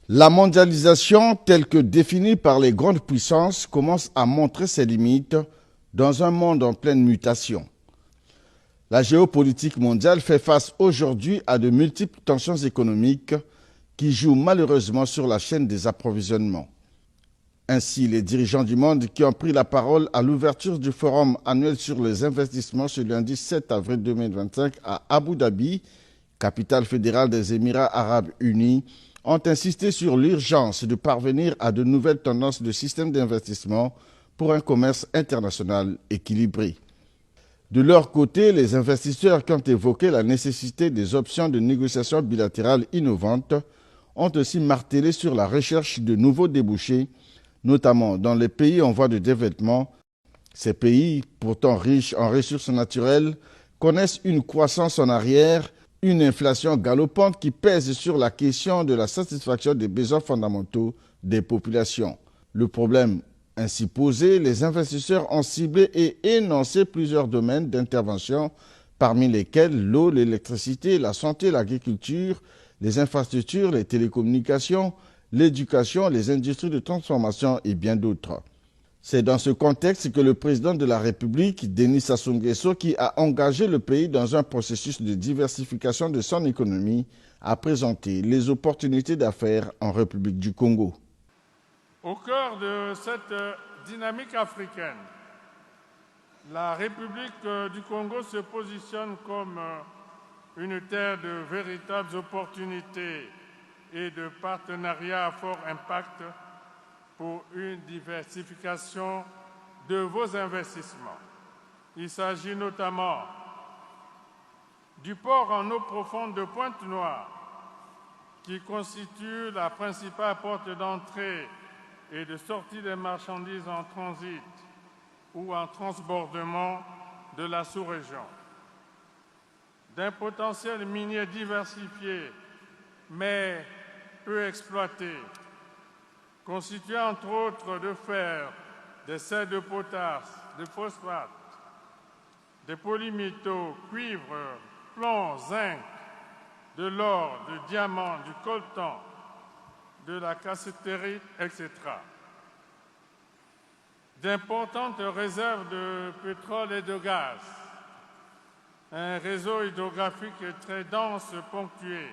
La mondialisation, telle que définie par les grandes puissances, commence à montrer ses limites dans un monde en pleine mutation. La géopolitique mondiale fait face aujourd'hui à de multiples tensions économiques qui jouent malheureusement sur la chaîne des approvisionnements. Ainsi, les dirigeants du monde qui ont pris la parole à l'ouverture du forum annuel sur les investissements ce lundi 7 avril 2025 à Abu Dhabi, capitale fédérale des Émirats arabes unis, ont insisté sur l'urgence de parvenir à de nouvelles tendances de système d'investissement pour un commerce international équilibré. De leur côté, les investisseurs qui ont évoqué la nécessité des options de négociation bilatérales innovantes ont aussi martelé sur la recherche de nouveaux débouchés, notamment dans les pays en voie de développement. Ces pays, pourtant riches en ressources naturelles, connaissent une croissance en arrière, une inflation galopante qui pèse sur la question de la satisfaction des besoins fondamentaux des populations. Le problème ainsi posé, les investisseurs ont ciblé et énoncé plusieurs domaines d'intervention, parmi lesquels l'eau, l'électricité, la santé, l'agriculture, les infrastructures, les télécommunications, l'éducation, les industries de transformation et bien d'autres. C'est dans ce contexte que le président de la République, Denis Sassou Nguesso, qui a engagé le pays dans un processus de diversification de son économie, a présenté les opportunités d'affaires en République du Congo. Au cœur de cette dynamique africaine, la République du Congo se positionne comme une terre de véritables opportunités et de partenariats à fort impact pour une diversification de vos investissements. Il s'agit notamment du port en eau profonde de Pointe-Noire, qui constitue la principale porte d'entrée et de sortie des marchandises en transit ou en transbordement de la sous-région. D'un potentiel minier diversifié, mais peu exploité, constitué entre autres de fer, de sels de potasse, de phosphate, de polymétaux, cuivre, plomb, zinc, de l'or, du diamant, du coltan, de la cassitérite, etc. D'importantes réserves de pétrole et de gaz, un réseau hydrographique très dense ponctué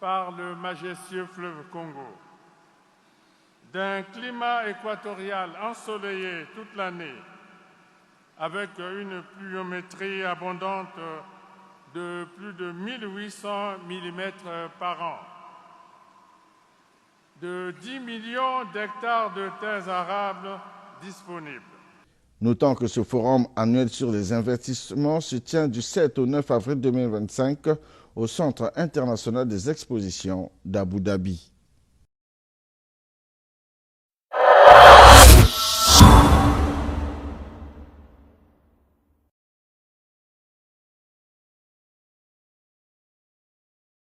par le majestueux fleuve Congo, d'un climat équatorial ensoleillé toute l'année, avec une pluviométrie abondante de plus de 1800 mm par an, de 10 millions d'hectares de terres arables disponibles. Notons que ce forum annuel sur les investissements se tient du 7 au 9 avril 2025 au Centre international des expositions d'Abu Dhabi.